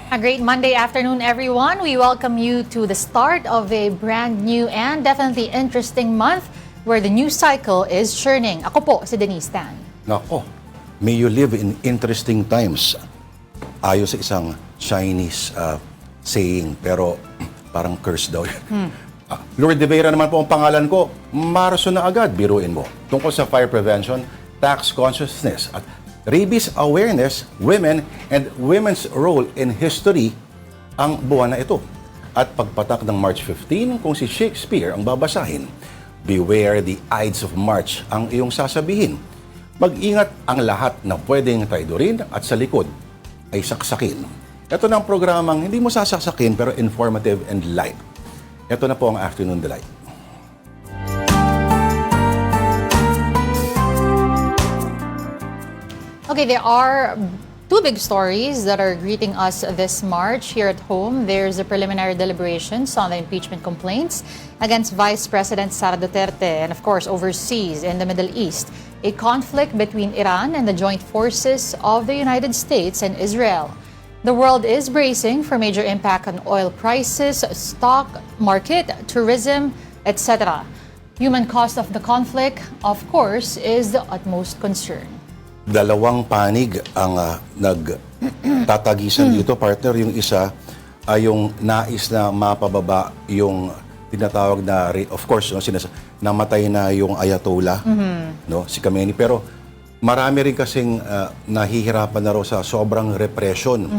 A great Monday afternoon, everyone. We welcome you to the start of a brand new and definitely interesting month where the news cycle is churning. Ako po si Denise Tan. Nako, may you live in interesting times. Ayon sa isang Chinese saying, pero parang curse daw. Lourdes de Vera naman po ang pangalan ko. Marso na agad, biruin mo. Tungkol sa fire prevention, tax consciousness at rabies awareness, women, and women's role in history ang buwan na ito. At pagpatak ng March 15, kung si Shakespeare ang babasahin, beware the Ides of March ang iyong sasabihin. Mag-ingat ang lahat na pwedeng traidorin at sa likod ay saksakin. Ito na ang programang hindi mo sasaksakin pero informative and light. Ito na po ang Afternoon Delight. Okay, there are two big stories that are greeting us this March. Here at home, there's the preliminary deliberations on the impeachment complaints against Vice President Sara Duterte, and of course, overseas in the Middle East, a conflict between Iran and the joint forces of the United States and Israel. The world is bracing for major impact on oil prices, stock market, tourism, etc. Human cost of the conflict, of course, is the utmost concern. Dalawang panig ang nagtatagisan dito, partner. Yung isa ay yung nais na mapababa yung tinatawag na, of course, no, namatay na yung Ayatollah, no, si Khamenei. Pero marami rin kasing nahihirapan na raw sa sobrang repression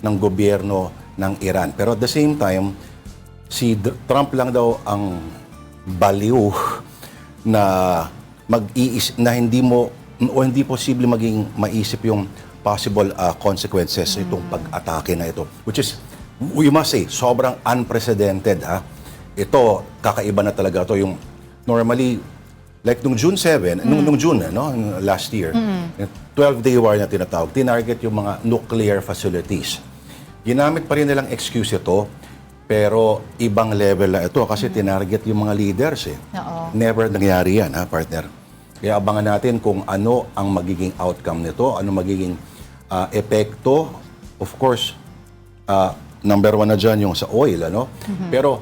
ng gobyerno ng Iran. Pero at the same time, si Trump lang daw ang baliw na na hindi posible maging maisip yung possible consequences itong pag-atake na ito. Which is, we must say, sobrang unprecedented. Ito, kakaiba na talaga ito. Yung normally, like nung June 7, nung June, no, last year, 12-day war na tinatawag, tinarget yung mga nuclear facilities. Ginamit pa rin nilang excuse ito, pero ibang level na ito kasi tinarget yung mga leaders. Never nangyari yan, partner. Kaya abangan natin kung ano ang magiging outcome nito, ano magiging epekto. Of course, number one na dyan yung sa oil, ano? Pero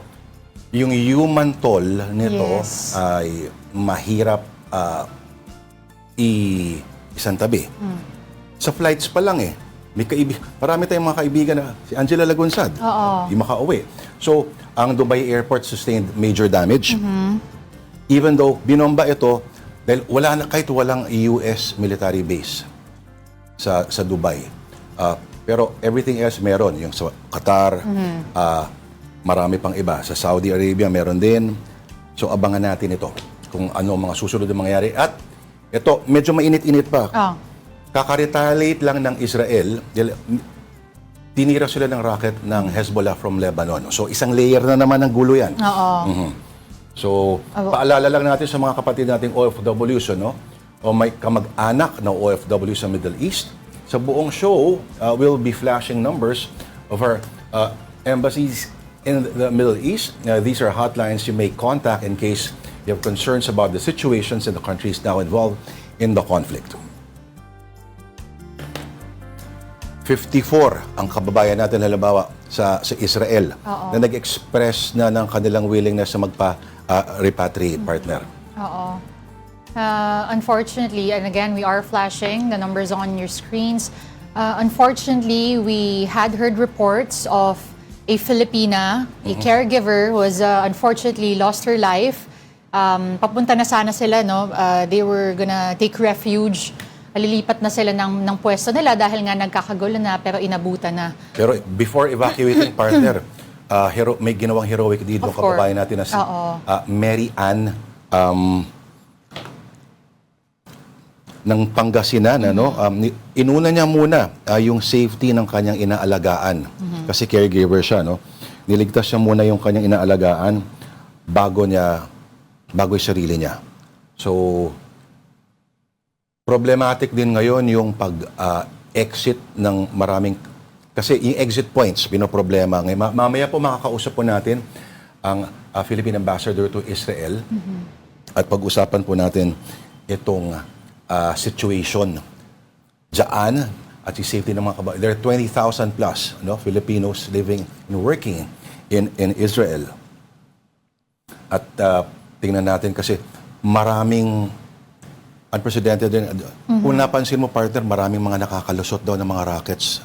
yung human toll nito ay mahirap isang tabi. Sa flights pa lang marami tayong mga kaibigan na si Angela Lagunsad, di makauwi. So, ang Dubai Airport sustained major damage. Even though binomba ito, dahil kahit walang US military base sa Dubai. Pero everything else meron. Yung sa Qatar, marami pang iba. Sa Saudi Arabia meron din. So abangan natin ito kung ano mga susunod na mangyayari. At ito, medyo mainit-init pa. Kaka-retaliate lang ng Israel. Tinira sila ng rocket ng Hezbollah from Lebanon. So isang layer na naman ng gulo yan. So, paalala lang natin sa mga kapatid nating OFWs, no? O may kamag-anak na OFW sa Middle East. Sa buong show, we'll be flashing numbers of our embassies in the Middle East. These are hotlines you may contact in case you have concerns about the situations in the countries now involved in the conflict. 54 ang kababayan natin halimbawa sa Israel na nag-express na ng kanilang willingness na repatriate, partner. Unfortunately, and again, we are flashing the numbers on your screens. Unfortunately, we had heard reports of a Filipina, a caregiver, who was unfortunately lost her life. Papunta na sana sila, no? They were gonna take refuge. Lilipat na sila ng pwesto nila dahil nga nagkakagulo na pero inabutan na. Pero before evacuating, partner, may ginawang heroic dito kababayan natin na si Mary Ann ng Pangasinan. Inuna niya muna yung safety ng kanyang inaalagaan kasi caregiver siya. Niligtas niya muna yung kanyang inaalagaan bago yung sarili niya. So, problematic din ngayon yung pag-exit ng maraming. Kasi yung exit points, pinoproblema. Mamaya po makakausap po natin ang Philippine Ambassador to Israel at pag-usapan po natin itong situation dyan at si safety ng mga kababayan. There are 20,000 plus Filipinos living and working in Israel. At tingnan natin kasi maraming unprecedented din. Kung napansin mo, partner, maraming mga nakakalusot daw ng mga rockets.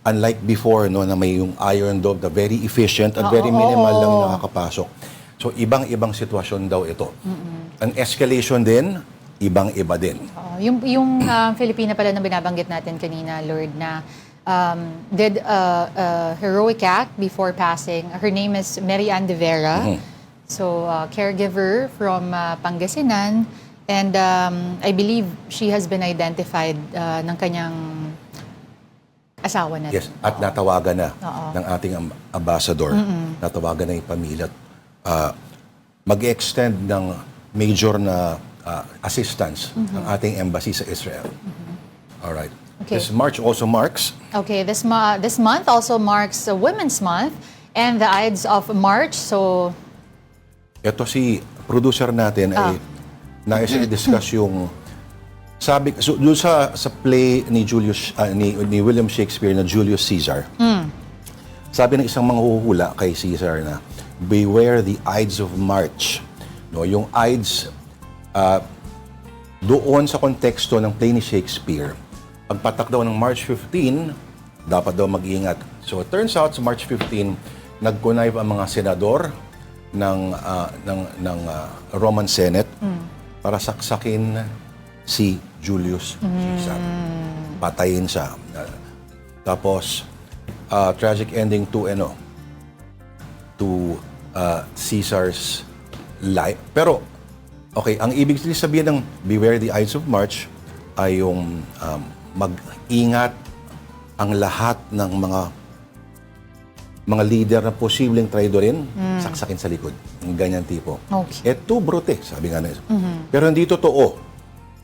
Unlike before, na may yung Iron Dome na very efficient at very minimal lang yung nakakapasok. So, ibang-ibang sitwasyon daw ito. Ang escalation din, ibang-iba din. Yung Filipina pala na binabanggit natin kanina, Lord, na did a heroic act before passing. Her name is Mary Ann de Vera. So, caregiver from Pangasinan. And I believe she has been identified ng kanyang asawa na. Yes, at natawagan na ng ating ambassador. Natawagan na yung pamilya. Mag-extend ng major na assistance ng ating embassy sa Israel. Alright. Okay. This March also marks... Okay, this month also marks Women's Month and the Ides of March. So... Ito si producer natin ay nais i-discuss yung sabi doon sa play ni ni William Shakespeare na Julius Caesar. Sabi ng isang manghuhula kay Caesar na beware the Ides of March. Yung Ides doon sa konteksto ng play ni Shakespeare. Pagpatak daw ng March 15, dapat daw mag-iingat. So it turns out sa March 15, nag-connive ang mga senador ng Roman Senate para saksakin si Julius Caesar. Patayin siya. Tapos tragic ending to Caesar's life. Pero okay, ang ibig sabihin ng beware the Ides of March ay yung mag-ingat ang lahat ng mga leader na posibleng traidorin, saksakin sa likod. Yung ganyan tipo. Okay. Eto brute, sabi nga na. Pero hindi totoo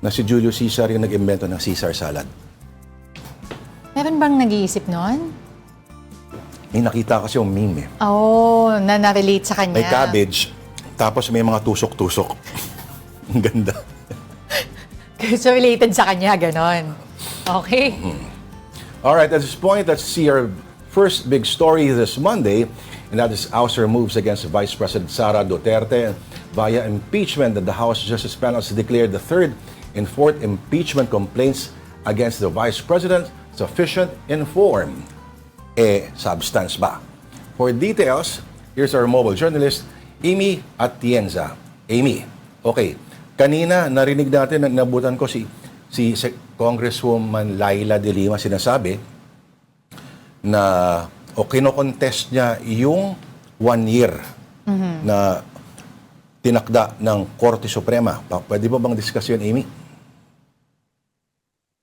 na si Julius Caesar yung nag-invento ng Caesar salad. Meron bang nag-iisip nun? May nakita kasi yung meme eh. Na-relate sa kanya. May cabbage, tapos may mga tusok-tusok. Ang ganda. So related sa kanya, ganon. Okay. Alright, at this point, let's see our first big story this Monday, and that is ouster moves against Vice President Sara Duterte via impeachment that the House Justice Panel has declared the third and fourth impeachment complaints against the Vice President sufficient in form. Substance ba? For details, here's our mobile journalist, Amy Atienza. Amy, okay. Kanina, narinig natin, nabutan ko si Congresswoman Laila de Lima sinasabi na kino-contest niya yung 1 year na tinakda ng Korte Suprema. Pwede ba bang discuss yun, Amy?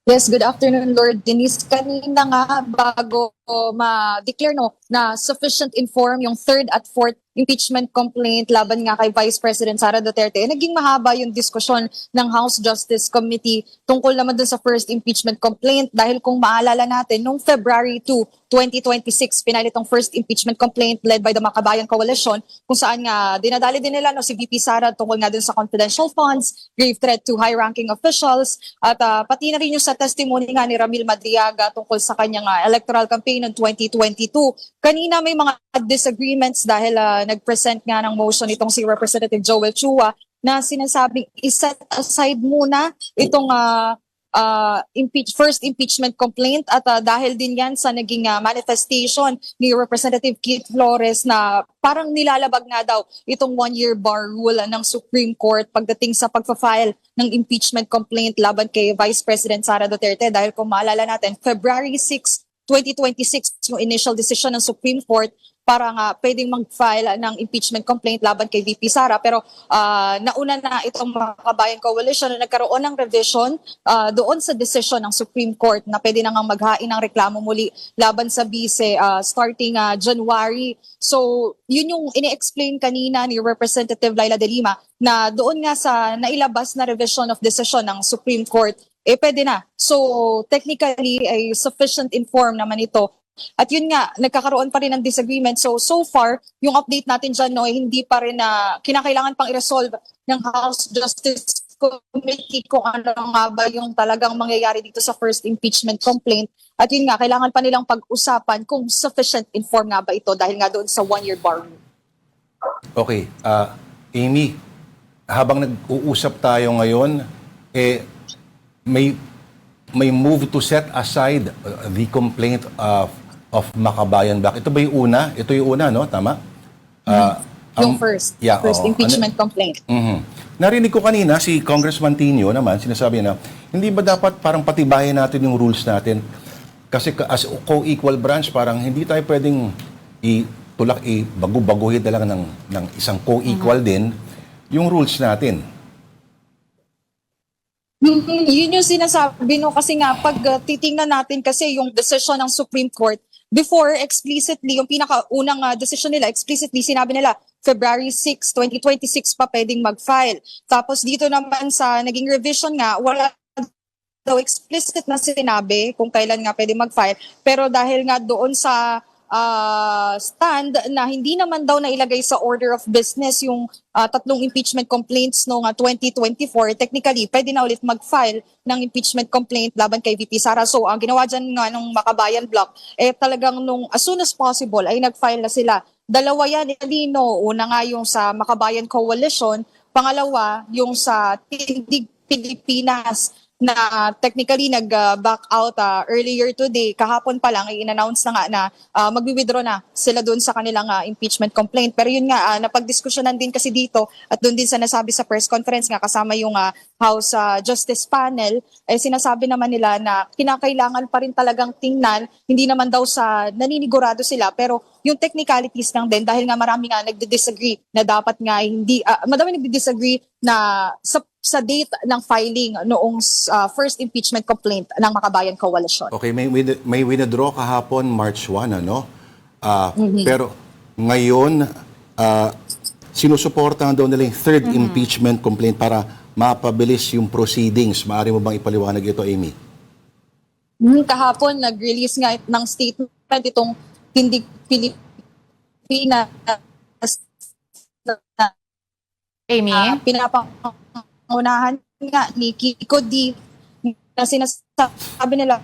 Yes, good afternoon, Lord Denise. Kanina nga, bago ma-declare na sufficient inform yung third at fourth impeachment complaint laban nga kay Vice President Sara Duterte, naging mahaba yung diskusyon ng House Justice Committee tungkol naman dun sa first impeachment complaint dahil kung maalala natin, noong February 2, 2026, pinal itong first impeachment complaint led by the Makabayan Coalition kung saan nga dinadali din nila si VP Sara tungkol nga dun sa confidential funds, grave threat to high-ranking officials, at pati na rin yung sa testimony nga ni Ramil Madriaga tungkol sa kanyang electoral campaign ng 2022. Kanina may mga disagreements dahil nag-present nga ng motion itong si Representative Joel Chua na sinasabing iset aside muna itong first impeachment complaint at dahil din yan sa naging manifestation ni Representative Keith Flores na parang nilalabag nga daw itong 1-year bar rule ng Supreme Court pagdating sa pagpa-file ng impeachment complaint laban kay Vice President Sara Duterte dahil kung maalala natin, February 6, 2026 yung initial decision ng Supreme Court para nga pwedeng mag-file ng impeachment complaint laban kay VP Sara. Pero nauna na itong Makabayan Coalition na nagkaroon ng revision doon sa decision ng Supreme Court na pwede na nga maghain ng reklamo muli laban sa vice starting January. So yun yung ini-explain kanina ni Representative Laila de Lima na doon nga sa nailabas na revision of decision ng Supreme Court, pwede na. So technically ay sufficient inform naman ito. At yun nga, nagkakaroon pa rin ng disagreement. So far, yung update natin dyan, hindi pa rin na kinakailangan pang i-resolve ng House Justice committee kung ano nga ba yung talagang mangyayari dito sa first impeachment complaint. At yun nga, kailangan pa nilang pag-usapan kung sufficient inform nga ba ito dahil nga doon sa one-year bar rule. Okay, Amy, habang nag-uusap tayo ngayon, may move to set aside the complaint of Makabayan Black. Ito ba yung una? Ito yung una, no? Tama? Yung first impeachment complaint. Narinig ko kanina si Congressman Tino naman, sinasabi na, hindi ba dapat parang patibayan natin yung rules natin? Kasi as co-equal branch, parang hindi tayo pwedeng bagu-baguhin na lang ng isang co-equal din yung rules natin. Yun yung sinasabi, no, kasi nga pag titingnan natin kasi yung decision ng Supreme Court, before explicitly, yung pinakaunang decision nila, explicitly sinabi nila, February 6, 2026 pa pwedeng mag-file. Tapos dito naman sa naging revision nga, wala daw explicit na sinabi kung kailan nga pwede mag-file. Pero dahil nga doon sa stand na hindi naman daw nailagay sa order of business yung tatlong impeachment complaints noong 2024, technically, pwede na ulit mag-file ng impeachment complaint laban kay VP Sara. So, ang ginawa dyan nga ng Makabayan Block, talagang nung as soon as possible ay nag-file na sila. Dalawa yan, Lino. Una nga yung sa Makabayan Coalition, pangalawa yung sa Tindig Pilipinas na technically nag-back out earlier today. Kahapon pa lang, i-announce na nga na magwi-withdraw na sila doon sa kanilang impeachment complaint. Pero yun nga, napagdiskusyonan din kasi dito at doon din sa nasabi sa press conference nga kasama yung House Justice Panel, sinasabi naman nila na kinakailangan pa rin talagang tingnan, hindi naman daw sa naninigurado sila, pero yung technicalities lang din dahil nga marami nga nagdi-disagree na dapat nga hindi, madami nagdi-disagree na sa date ng filing noong first impeachment complaint ng Makabayan Coalition. Okay, may withdraw kahapon March 1, ano? Pero ngayon, sinusuportahan daw nila yung third impeachment complaint para mapabilis yung proceedings. Maaari mo bang ipaliwanag ito, Amy? Kahapon, nag-release nga ng statement itong Tindig Pilipinas Amy? Pinapangunahan nga ni Kiko D na sinasabi nila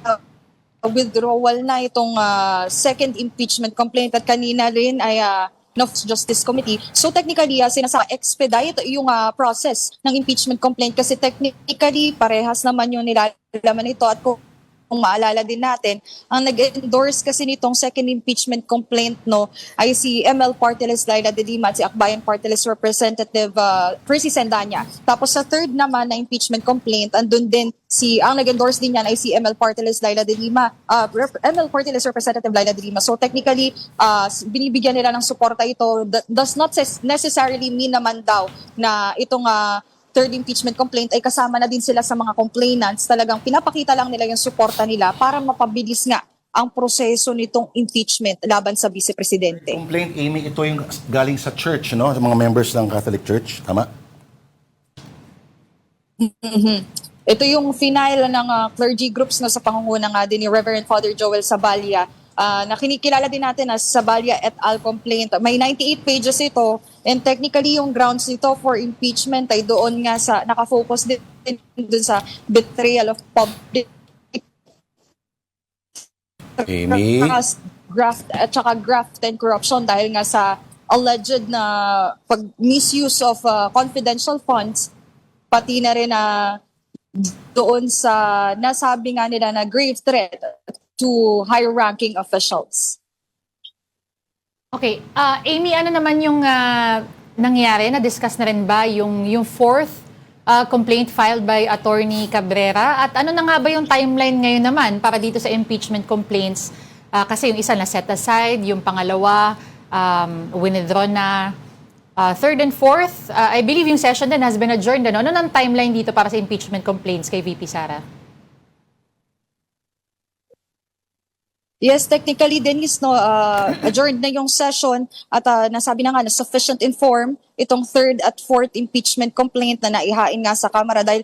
withdrawal na itong second impeachment complaint at kanina rin ay Justice Committee. So technically, expedite yung process ng impeachment complaint kasi technically parehas naman yung nilalaman nito at kung maalala din natin, ang nag-endorse kasi nitong second impeachment complaint ay si ML Party List Laila de Lima at si Akbayan Party List Representative Percy Sendanya. Tapos sa third naman na impeachment complaint, andun din ang nag-endorse din yan ay si ML Party List Laila de Lima, ML Party List Representative Laila de Lima. So technically, binibigyan nila ng suporta ito. Does not necessarily mean naman daw na itong third impeachment complaint ay kasama na din sila sa mga complainants. Talagang pinapakita lang nila yung suporta nila para mapabilis nga ang proseso nitong impeachment laban sa Vice Presidente. Complaint, Amy, ito yung galing sa church, no? Sa mga members ng Catholic Church, tama? Ito yung final ng clergy groups sa pangunguna nga din ni Reverend Father Joel Sabalia, na kinikilala din natin as Sabalia et al. Complaint. May 98 pages ito and technically yung grounds nito for impeachment ay doon nga sa nakafocus din doon sa betrayal of public Amy? graft at saka graft and corruption dahil nga sa alleged na misuse of confidential funds, pati na rin doon sa nasabi nga nila na grave threat to higher-ranking officials. Okay. Amy, ano naman yung nangyari? Na-discuss na rin ba yung fourth complaint filed by Attorney Cabrera? At ano na nga ba yung timeline ngayon naman para dito sa impeachment complaints? Kasi yung isa na set aside, yung pangalawa, withdraw na. Third and fourth, I believe yung session din has been adjourned. Ano ang timeline dito para sa impeachment complaints kay VP Sara? Yes, technically, Denise, adjourned na yung session at nasabi na nga na sufficient inform itong third at fourth impeachment complaint na naihain nga sa Kamara dahil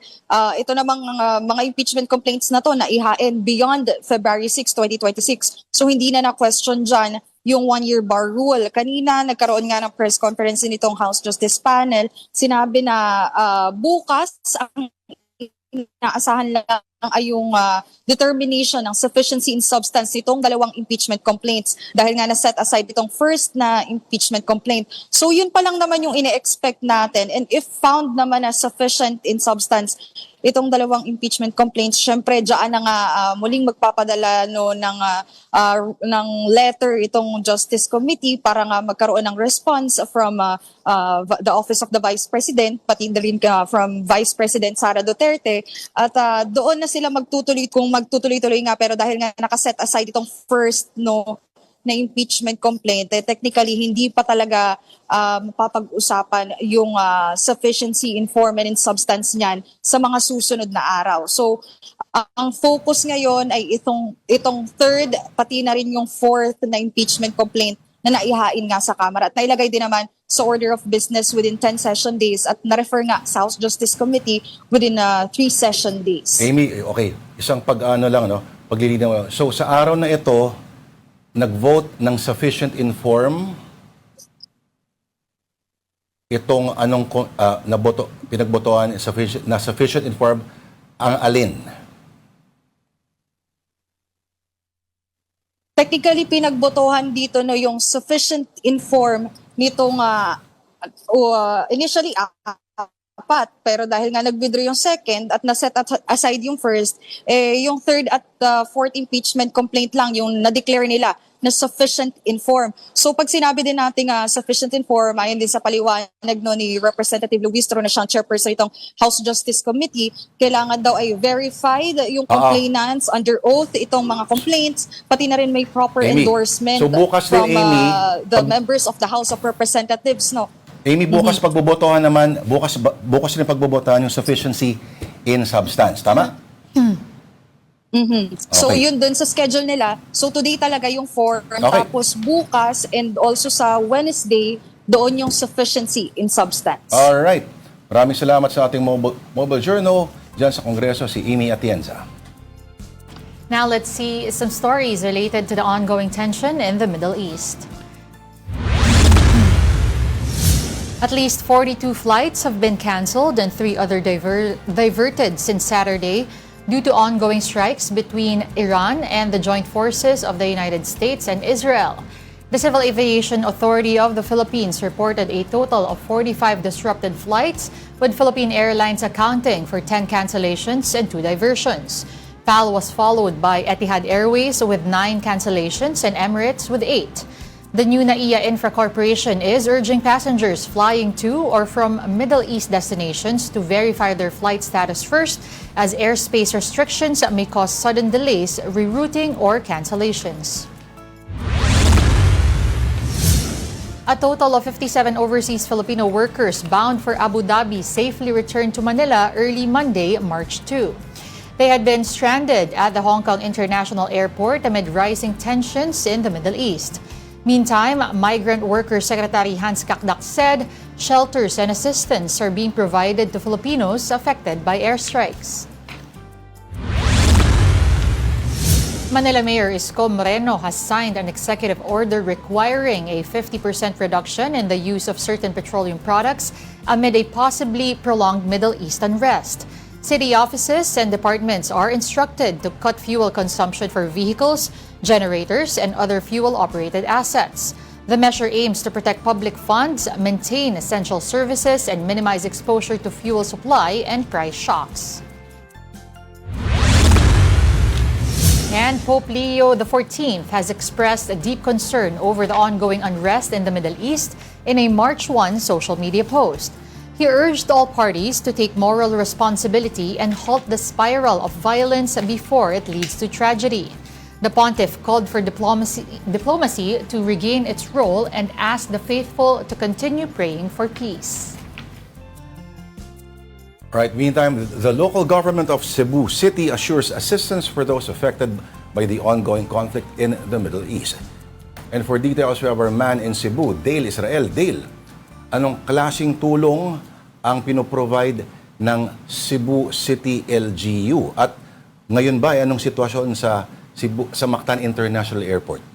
ito namang mga impeachment complaints na to naihain beyond February 6, 2026. So hindi na na-question dyan yung one-year bar rule. Kanina, nagkaroon nga ng press conference nitong House Justice Panel. Sinabi na bukas ang inaasahan lang ay yung determination ng sufficiency in substance nitong dalawang impeachment complaints dahil nga na-set aside itong first na impeachment complaint. So yun pa lang naman yung ine-expect natin, and if found naman na sufficient in substance itong dalawang impeachment complaints, syempre diyan na nga muling magpapadala ng letter itong Justice Committee para nga magkaroon ng response from the Office of the Vice President, pati rin from Vice President Sara Duterte, at doon na sila magtutuloy-tuloy nga, pero dahil nga nakaset aside itong first na impeachment complaint, technically hindi pa talaga mapapag-usapan yung sufficiency in form and in substance niyan sa mga susunod na araw. So ang focus ngayon ay itong third, pati na rin yung fourth na impeachment complaint na naihain nga sa Kamara at nailagay din naman sa order of business within 10 session days at na-refer nga sa House Justice Committee within 3 session days. Amy, okay, isang paglilinaw. So sa araw na ito, nag-vote ng sufficient inform itong pinagbotohan na sufficient inform ang alin? Technically, pinagbotohan dito yung sufficient inform nitong initially apat, pero dahil nga nag-withdraw yung second at na-set aside yung first, yung third at fourth impeachment complaint lang yung na-declare nila na sufficient inform. So pag sinabi din natin sufficient inform, ayon din sa paliwanag ni Representative Luis Tro na siyang chairperson itong House Justice Committee, kailangan daw ay verified yung complainants under oath itong mga complaints, pati na rin may proper Amy, endorsement so bukas from din, Amy, the members of the House of Representatives, Amy, bukas pagbobotohan naman, bukas din pagbobotohan yung sufficiency in substance, tama? So Okay. yun dun sa schedule nila. So today talaga yung 4, Okay. tapos bukas and also sa Wednesday, doon yung sufficiency in substance. Alright. Maraming salamat sa ating mobile journal dyan sa Kongreso, si Amy Atienza. Now let's see some stories related to the ongoing tension in the Middle East. At least 42 flights have been canceled and 3 other diverted since Saturday due to ongoing strikes between Iran and the joint forces of the United States and Israel. The Civil Aviation Authority of the Philippines reported a total of 45 disrupted flights, with Philippine Airlines accounting for 10 cancellations and 2 diversions. PAL was followed by Etihad Airways with 9 cancellations and Emirates with 8. The new NAIA Infra Corporation is urging passengers flying to or from Middle East destinations to verify their flight status first, as airspace restrictions may cause sudden delays, rerouting, or cancellations. A total of 57 overseas Filipino workers bound for Abu Dhabi safely returned to Manila early Monday, March 2. They had been stranded at the Hong Kong International Airport amid rising tensions in the Middle East. Meantime, Migrant Workers Secretary Hans Kakdak said shelters and assistance are being provided to Filipinos affected by airstrikes. Manila Mayor Isko Moreno has signed an executive order requiring a 50% reduction in the use of certain petroleum products amid a possibly prolonged Middle East unrest. City offices and departments are instructed to cut fuel consumption for vehicles, generators, and other fuel-operated assets. The measure aims to protect public funds, maintain essential services, and minimize exposure to fuel supply and price shocks. And Pope Leo XIV has expressed a deep concern over the ongoing unrest in the Middle East in a March 1 social media post. He urged all parties to take moral responsibility and halt the spiral of violence before it leads to tragedy. The pontiff called for diplomacy to regain its role and asked the faithful to continue praying for peace. Right. Meantime, the local government of Cebu City assures assistance for those affected by the ongoing conflict in the Middle East. And for details, we have our man in Cebu, Dale Israel. Dale, anong klaseng tulong ang pinoprovide ng Cebu City LGU? At ngayon ba, anong sitwasyon sa Mactan International Airport?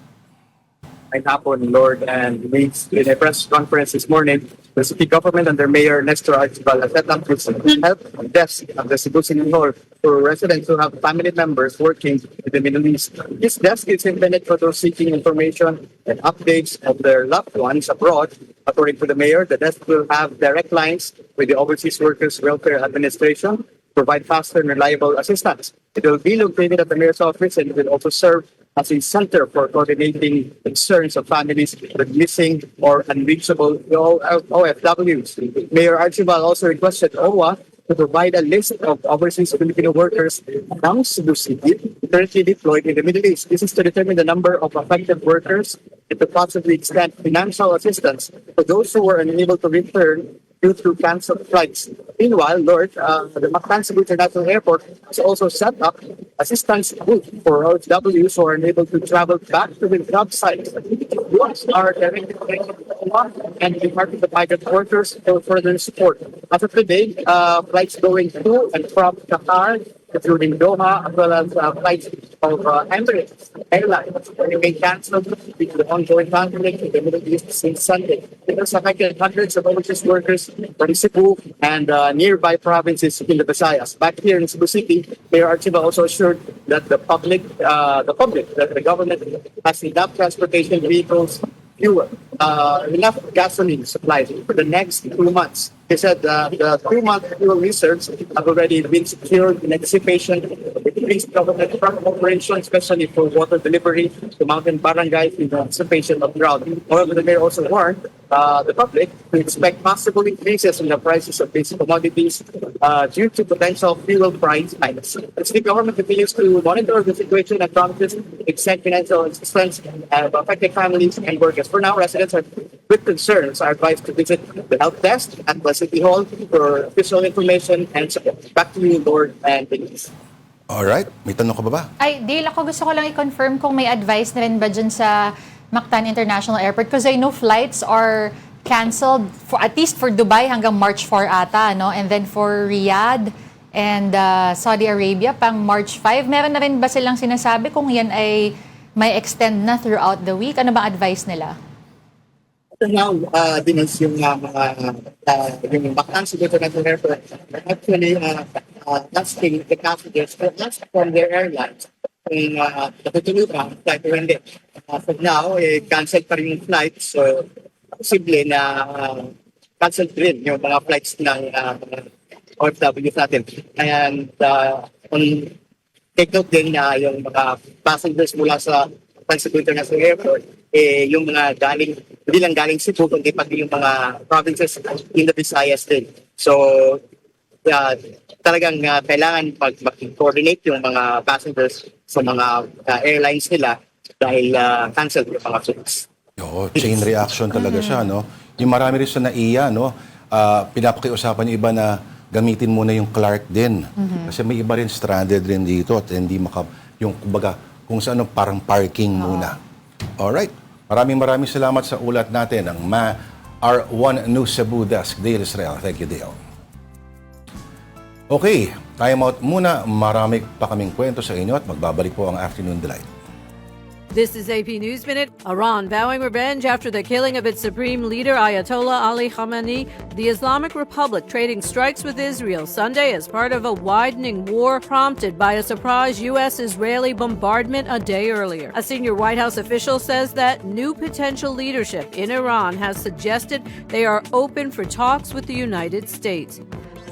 may hapon, Lord, and we in a press conference this morning, the city government under Mayor Nestor Archibald has set up this help desk at the Cebu City Hall for residents who have family members working in the Middle East. This desk is intended for those seeking information and updates of their loved ones abroad. According to the mayor, the desk will have direct lines with the Overseas Workers Welfare Administration, provide faster and reliable assistance. It will be located at the mayor's office and it will also serve as a center for coordinating concerns of families with missing or unreachable OFWs. Mayor Archibald also requested OWA to provide a list of overseas Filipino workers from Cebu City currently deployed in the Middle East. This is to determine the number of affected workers and to possibly extend financial assistance for those who were unable to return due to canceled flights. Meanwhile, Lord, the Mactan Cebu International Airport has also set up assistance booth for OFWs who are unable to travel back to the job site. Those are directly connected to OWA and Department of Migrant Workers for further support. As of today, flights going to and from Qatar, including Doha, as well as flights of Emirates Airlines, remain cancelled due to the ongoing conflict in the Middle East since Sunday. It has affected hundreds of overseas workers from Cebu and nearby provinces in the Visayas. Back here in Cebu City, Mayor Archibald also assured that the government has enough transportation vehicles, fuel, enough gasoline supplies for the next 2 months. He said the 2-month fuel reserves have already been secured in anticipation of increased government truck operation, especially for water delivery to mountain barangays in anticipation of drought. However, the mayor also warned the public to expect possible increases in the prices of basic commodities due to potential fuel price hikes. The city government continues to monitor the situation and promises to extend financial assistance of affected families and workers. For now, residents with concerns are advised to visit the help desk at the City Hall for official information and support. Back to you, Lord and Denise. Alright, may tanong ka ba ba? Ay, Dale, ako gusto ko lang i-confirm kung may advice na rin ba dyan sa Mactan International Airport because I know flights are canceled for at least for Dubai hanggang March 4 ata, no? And then for Riyadh and Saudi Arabia pang March 5. Meron na rin ba silang sinasabi kung yan ay may extend na throughout the week? Ano bang advice nila? Now, Denise, yung Mactan Cebu International Airport actually asking the passengers from their airlines kung natutuloy pa flight or hindi. For now, cancel pa rin yung flight. So, posible na cancel rin yung mga flights ng OFWs natin. And take note din na yung mga passengers mula sa Mactan Cebu International Airport, yung mga hindi lang galing Cebu, kundi pati yung mga provinces in the Visayas din. So, talagang kailangan mag-coordinate yung mga passengers sa mga airlines nila dahil cancel yung mga flights. Oo, chain reaction talaga siya, no? Yung marami rin sa NAIA, no? Pinapakiusapan yung iba na gamitin muna yung Clark din. Kasi may iba rin stranded rin dito at hindi yung kumbaga, kung saan parang parking muna. Alright. Maraming salamat sa ulat natin ng R1 News Cebu Desk, Dale Israel. Thank you, Dale. Okay, time out muna. Marami pa kaming kwento sa inyo at magbabalik po ang Afternoon Delight. This is AP News Minute. Iran vowing revenge after the killing of its supreme leader Ayatollah Ali Khamenei. The Islamic Republic trading strikes with Israel Sunday as part of a widening war prompted by a surprise U.S.-Israeli bombardment a day earlier. A senior White House official says that new potential leadership in Iran has suggested they are open for talks with the United States.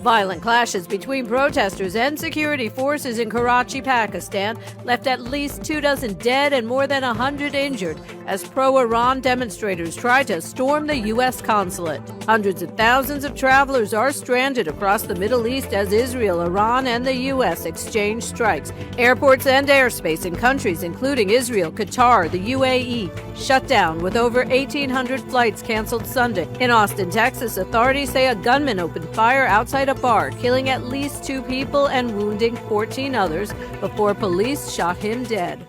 Violent clashes between protesters and security forces in Karachi, Pakistan, left at least 24 dead and more than 100 injured as pro-Iran demonstrators tried to storm the U.S. consulate. Hundreds of thousands of travelers are stranded across the Middle East as Israel, Iran, and the U.S. exchange strikes. Airports and airspace in countries including Israel, Qatar, the UAE, shut down with over 1,800 flights canceled Sunday. In Austin, Texas, authorities say a gunman opened fire outside a bar, killing at least 2 people and wounding 14 others before police shot him dead.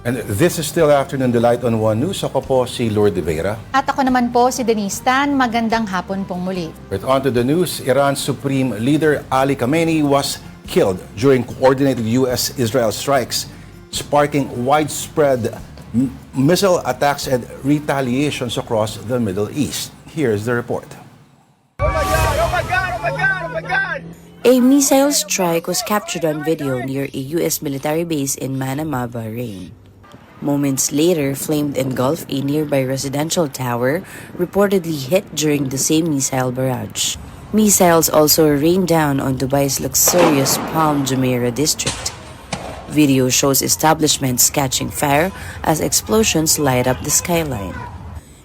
And this is still Afternoon Delight on One News. Ako po si Lourdes Vera. At ako naman po si Denise Tan. Magandang hapon pong muli. But on to the news, Iran's Supreme Leader Ali Khamenei was killed during coordinated U.S.-Israel strikes, sparking widespread missile attacks and retaliations across the Middle East. Here's the report. A missile strike was captured on video near a U.S. military base in Manama, Bahrain. Moments later, flames engulfed a nearby residential tower, reportedly hit during the same missile barrage. Missiles also rained down on Dubai's luxurious Palm Jumeirah district. Video shows establishments catching fire as explosions light up the skyline.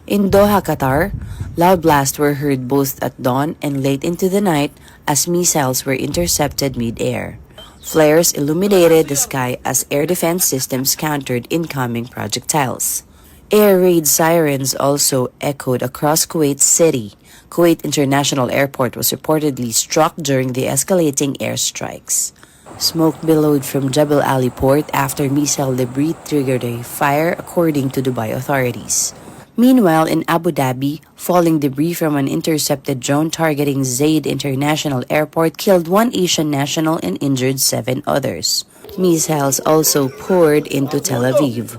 In Doha, Qatar, loud blasts were heard both at dawn and late into the night as missiles were intercepted mid-air. Flares illuminated the sky as air defense systems countered incoming projectiles. Air raid sirens also echoed across Kuwait City. Kuwait International Airport was reportedly struck during the escalating airstrikes. Smoke billowed from Jebel Ali port after missile debris triggered a fire, according to Dubai authorities. Meanwhile, in Abu Dhabi, falling debris from an intercepted drone targeting Zayed International Airport killed one Asian national and injured 7 others. Missiles also poured into Tel Aviv.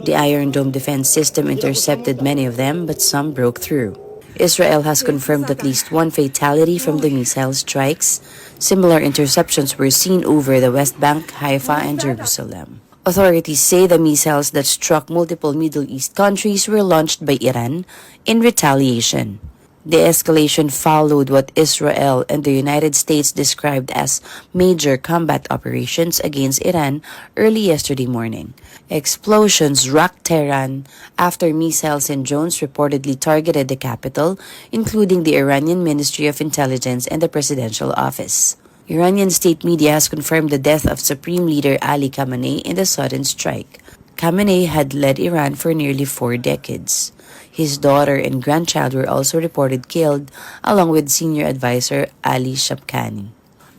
The Iron Dome defense system intercepted many of them, but some broke through. Israel has confirmed at least 1 fatality from the missile strikes. Similar interceptions were seen over the West Bank, Haifa, and Jerusalem. Authorities say the missiles that struck multiple Middle East countries were launched by Iran in retaliation. The escalation followed what Israel and the United States described as major combat operations against Iran early yesterday morning. Explosions rocked Tehran after missiles and drones reportedly targeted the capital, including the Iranian Ministry of Intelligence and the Presidential Office. Iranian state media has confirmed the death of Supreme Leader Ali Khamenei in the sudden strike. Khamenei had led Iran for nearly 4 decades. His daughter and grandchild were also reported killed, along with senior advisor Ali Shabkani.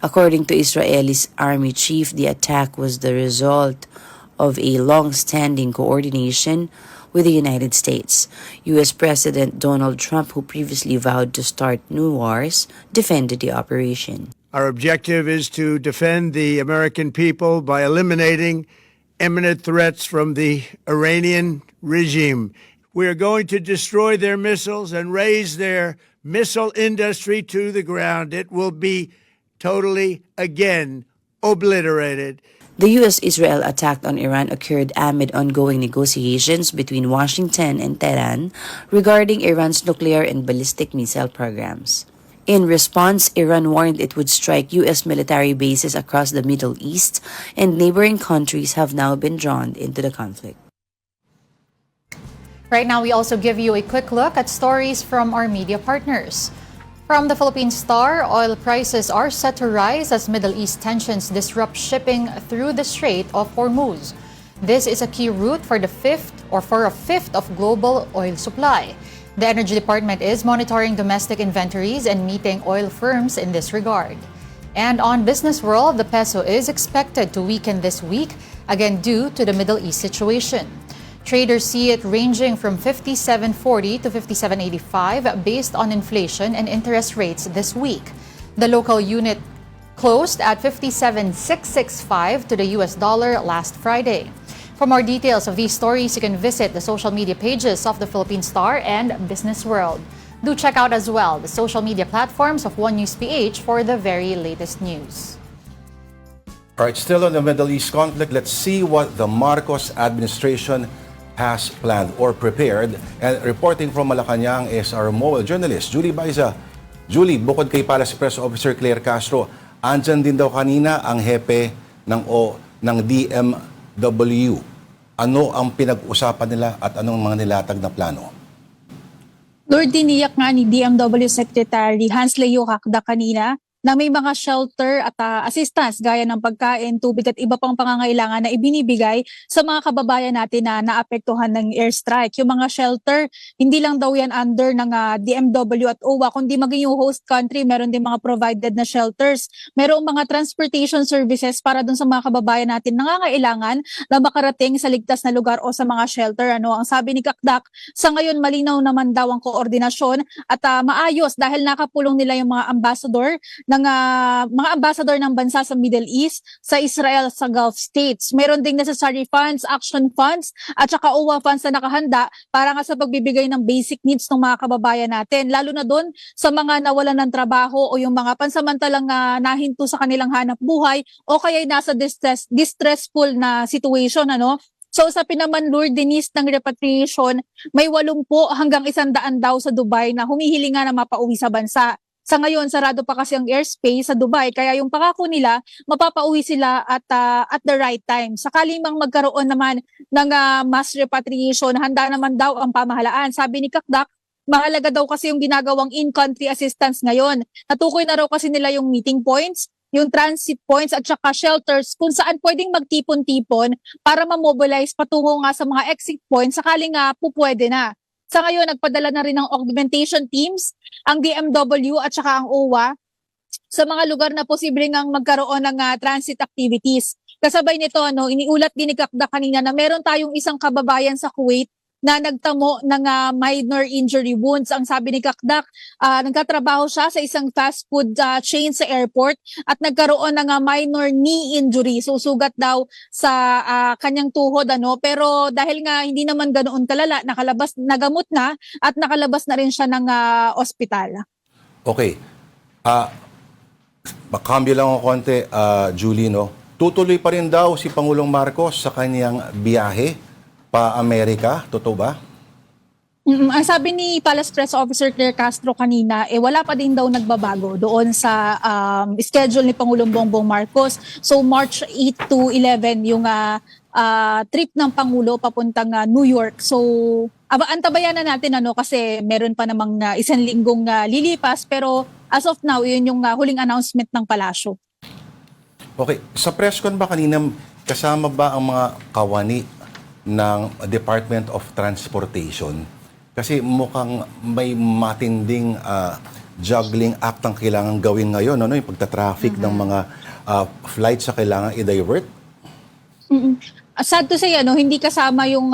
According to Israeli's army chief, the attack was the result of a long-standing coordination with the United States. U.S. President Donald Trump, who previously vowed to start new wars, defended the operation. Our objective is to defend the American people by eliminating imminent threats from the Iranian regime. We are going to destroy their missiles and raise their missile industry to the ground. It will be totally, again, obliterated. The U.S.-Israel attack on Iran occurred amid ongoing negotiations between Washington and Tehran regarding Iran's nuclear and ballistic missile programs. In response, Iran warned it would strike U.S. military bases across the Middle East, and neighboring countries have now been drawn into the conflict. Right now, we also give you a quick look at stories from our media partners. From the Philippine Star, oil prices are set to rise as Middle East tensions disrupt shipping through the Strait of Hormuz. This is a key route for a fifth of global oil supply. The Energy Department is monitoring domestic inventories and meeting oil firms in this regard. And on Business World, the peso is expected to weaken this week, again due to the Middle East situation. Traders see it ranging from 57.40 to 57.85 based on inflation and interest rates this week. The local unit closed at 57.665 to the US dollar last Friday. For more details of these stories, you can visit the social media pages of the Philippine Star and Business World. Do check out as well the social media platforms of One News PH for the very latest news. All right, still on the Middle East conflict, let's see what the Marcos administration has planned or prepared. And reporting from Malacanang is our mobile journalist, Julie Baiza. Julie, bukod kay Palace Press Officer Claire Castro, andyan din daw kanina ang hepe ng DMW. Ano ang pinag-usapan nila at anong mga nilatag na plano? Lord, diniyak nga ni DMW Secretary Hans Leo Cacda kanina na may mga shelter at assistance gaya ng pagkain, tubig at iba pang pangangailangan na ibinibigay sa mga kababayan natin na naapektuhan ng airstrike. Yung mga shelter, hindi lang daw yan under ng DMW at OWA, kundi maging yung host country, meron din mga provided na shelters. Merong mga transportation services para dun sa mga kababayan natin nangangailangan na makarating sa ligtas na lugar o sa mga shelter. Ang sabi ni Kakdak, sa ngayon malinaw naman daw ang koordinasyon at maayos dahil nakapulong nila yung mga ambassador ng bansa sa Middle East, sa Israel, sa Gulf States. Meron ding necessary funds, action funds, at saka OWA funds na nakahanda para nga sa pagbibigay ng basic needs ng mga kababayan natin. Lalo na doon sa mga nawalan ng trabaho o yung mga pansamantalang nahinto sa kanilang hanap buhay o kaya nasa distressful na situation. So sa pinamanlur Denise ng repatriation, may 80 hanggang 100 daw sa Dubai na humihilinga na mapauwi sa bansa. Sa ngayon, sarado pa kasi ang airspace sa Dubai, kaya yung pangako nila, mapapauwi sila at the right time. Sakaling mang magkaroon naman ng mass repatriation, handa naman daw ang pamahalaan. Sabi ni Kakdak, mahalaga daw kasi yung ginagawang in-country assistance ngayon. Natukoy na raw kasi nila yung meeting points, yung transit points at saka shelters kung saan pwedeng magtipon-tipon para ma-mobilize patungo nga sa mga exit points sakaling pupwede na. Sa ngayon, nagpadala na rin ng augmentation teams, ang DMW at saka ang OWA sa mga lugar na posibleng ngang magkaroon ng transit activities. Kasabay nito, iniulat din ni Kakda kanina na meron tayong isang kababayan sa Kuwait na nagtamo ng minor injury wounds. Ang sabi ni Kakdak, nagtatrabaho siya sa isang fast food chain sa airport at nagkaroon ng minor knee injury. So sugat daw sa kanyang tuhod. Pero dahil nga hindi naman ganoon kalala, nagamot na at nakalabas na rin siya ng ospital. Okay. Makambyo lang ako konti, Julie, tutuloy pa rin daw si Pangulong Marcos sa kanyang biyahe pa Amerika, totoo ba? Ang sabi ni Palace Press Officer Claire Castro kanina, wala pa din daw nagbabago doon sa schedule ni Pangulong Bongbong Marcos. So March 8 to 11 yung trip ng Pangulo papuntang New York. So antabayan na natin kasi meron pa namang isang linggong lilipas, pero as of now, yun yung huling announcement ng palasyo. Okay, sa press con ba kanina, kasama ba ang mga kawani ng Department of Transportation? Kasi mukhang may matinding juggling act ang kailangan gawin ngayon, yung pagta-traffic ng mga flights sa kailangan i-divert. Sad to say, hindi kasama yung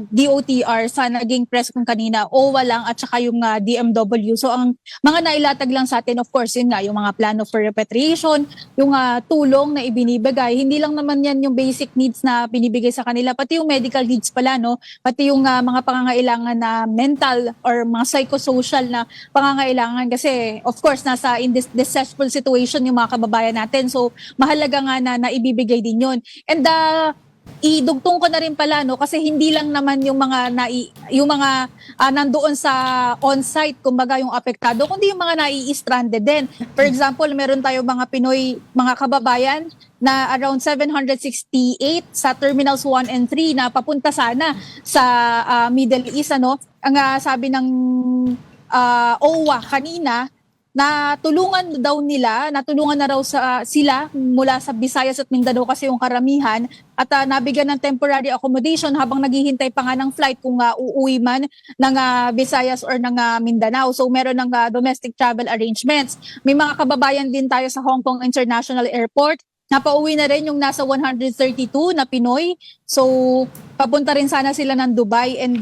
DOTR sa naging press kung kanina, OWA lang at saka yung DMW. So ang mga nailatag lang sa atin, of course, yun nga, yung mga plano for repatriation, yung tulong na ibinibigay. Hindi lang naman yan yung basic needs na binibigay sa kanila, pati yung medical needs pala, pati yung mga pangangailangan na mental or mga psychosocial na pangangailangan. Kasi, of course, nasa in this distressful situation yung mga kababayan natin. So mahalaga nga na ibibigay din yun. And idugtong ko na rin pala kasi hindi lang naman yung mga nandoon sa on-site kumbaga yung apektado, kundi yung mga nai-stranded din. For example, meron tayo mga Pinoy, mga kababayan na around 768 sa Terminals 1 and 3 na papunta sana sa Middle East. Ang sabi ng OWA kanina, natulungan na raw sila mula sa Visayas at Mindanao kasi yung karamihan at nabigyan ng temporary accommodation habang naghihintay pa nga ng flight kung uuwi man ng Visayas or ng Mindanao. So meron ng domestic travel arrangements. May mga kababayan din tayo sa Hong Kong International Airport. Napauwi na rin yung nasa 132 na Pinoy. So papunta rin sana sila ng Dubai and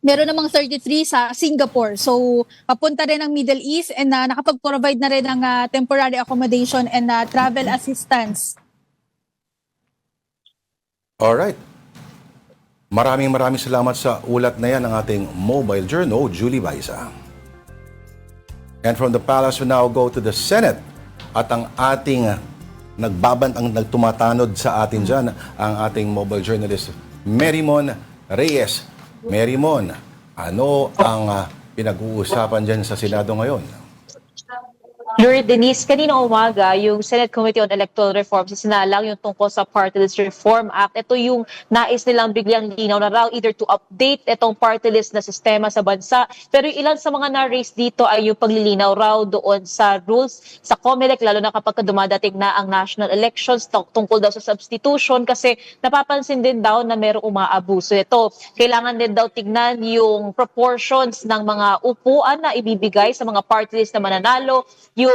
meron namang 33 sa Singapore. So, papunta rin ang Middle East and nakapag-provide na rin ng temporary accommodation and travel assistance. Alright. Maraming salamat sa ulat na yan ng ating mobile journal, Julie Baisa. And from the palace, we now go to the Senate. At ang ating ang nagtumatanod sa atin dyan, ang ating mobile journalist, Merymon Reyes. Merymon, ano ang pinag-uusapan dyan sa Senado ngayon? Lord Denise, kanina umaga, yung Senate Committee on Electoral Reforms, sinalang yung tungkol sa Party List Reform Act. Ito yung nais nilang biglang linaw na raw either to update itong party list na sistema sa bansa. Pero yung ilan sa mga na-raise dito ay yung paglilinaw raw doon sa rules sa COMELEC, lalo na kapag dumadating na ang national elections tungkol daw sa substitution kasi napapansin din daw na mayroong umaabuso. Ito, kailangan din daw tignan yung proportions ng mga upuan na ibibigay sa mga party list na mananalo, yung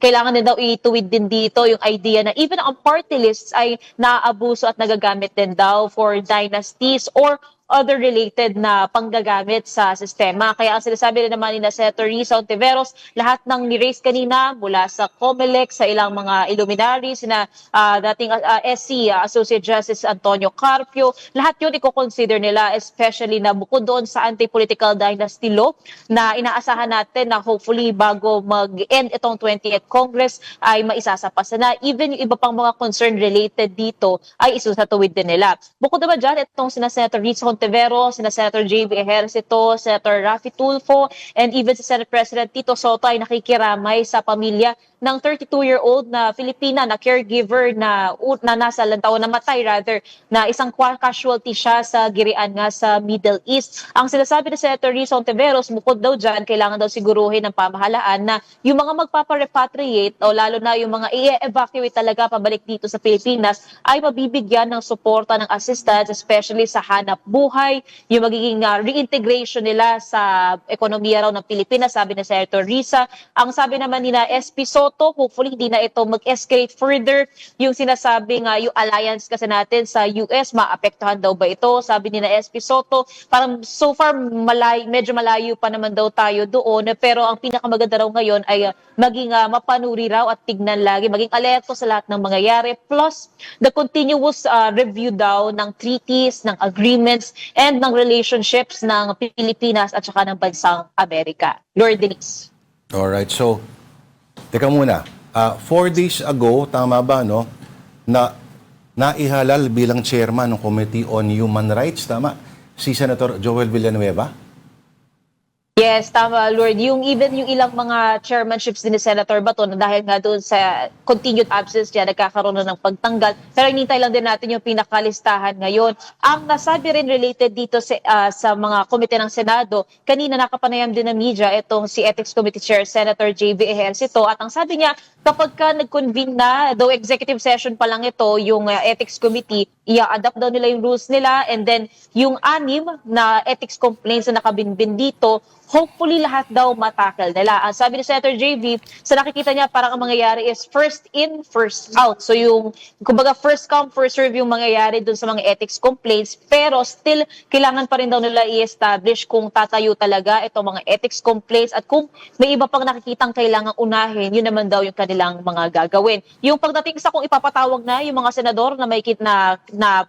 kailangan din daw ituwid din dito yung idea na even ang party lists ay naaabuso at nagagamit din daw for dynasties or other related na panggagamit sa sistema. Kaya ang sinasabi rin naman ni na Senator Risa Ontiveros, lahat ng ni-raise kanina mula sa COMELEC, sa ilang mga luminaries, na dating SC, Associate Justice Antonio Carpio, lahat yun i-consider nila, especially na bukod doon sa anti-political dynasty law na inaasahan natin na hopefully bago mag-end itong 20th Congress ay maisasapasa na. Even yung iba pang mga concern related dito ay isusatuwid din nila. Bukod naman dyan, itong sina Senator Risa Ontiveros, sina Senator J.B. Ejercito, Senator Raffy Tulfo, and even si Senate President Tito Sotto ay nakikiramay sa pamilya ng 32-year-old na Filipina na caregiver na nasa lantaw, namatay rather, na isang casualty siya sa girian nga sa Middle East. Ang sinasabi ni Senator Risa Ontiveros, bukod daw dyan, kailangan daw siguruhin ng pamahalaan na yung mga magpaparepatriate o lalo na yung mga i-evacuate talaga pabalik dito sa Pilipinas ay mabibigyan ng suporta ng assistance, especially sa hanap buhay, yung magiging reintegration nila sa ekonomiya raw ng Pilipinas, sabi ni Senator Risa. Ang sabi naman ni na SP Soto, hopefully hindi na ito mag-escalate further. Yung sinasabing yung alliance kasi natin sa US, maapektuhan daw ba ito? Sabi ni na SP Soto, parang so far medyo malayo pa naman daw tayo doon, pero ang pinakamaganda raw ngayon ay maging mapanuri raw at tignan lagi, maging alerto sa lahat ng mangyayari, plus the continuous review daw ng treaties, ng agreements, and ng relationships ng Pilipinas at saka ng bansang Amerika. Lord Denise. Alright, so teka muna, 4 days ago, tama ba, no, na naihalal bilang chairman ng Committee on Human Rights, tama, si Senator Joel Villanueva? Yes, tama, Lord. Yung ilang mga chairmanships din ni Senator Bato na dahil nga doon sa continued absence niya, nagkakaroon na ng pagtanggal. Pero hinintay lang din natin yung pinakalistahan ngayon. Ang nasabi rin related dito sa mga komite ng Senado, kanina nakapanayam din ng media itong si Ethics Committee Chair Senator J.B. Ejercito. At ang sabi niya, kapag ka nag-convene na, though executive session pa lang ito, yung Ethics Committee, i-adapt daw nila yung rules nila, and then yung 6 na ethics complaints na nakabinbin dito, hopefully lahat daw matakal nila. Ang sabi ni Senator JV, sa nakikita niya parang ang mangyayari is first in, first out. So yung, kumbaga first come, first serve yung mangyayari dun sa mga ethics complaints, pero still, kailangan pa rin daw nila i-establish kung tatayo talaga itong mga ethics complaints at kung may iba pang nakikitang kailangang unahin, yun naman daw yung kanilang mga gagawin. Yung pagdating sa kung ipapatawag na yung mga senador na may na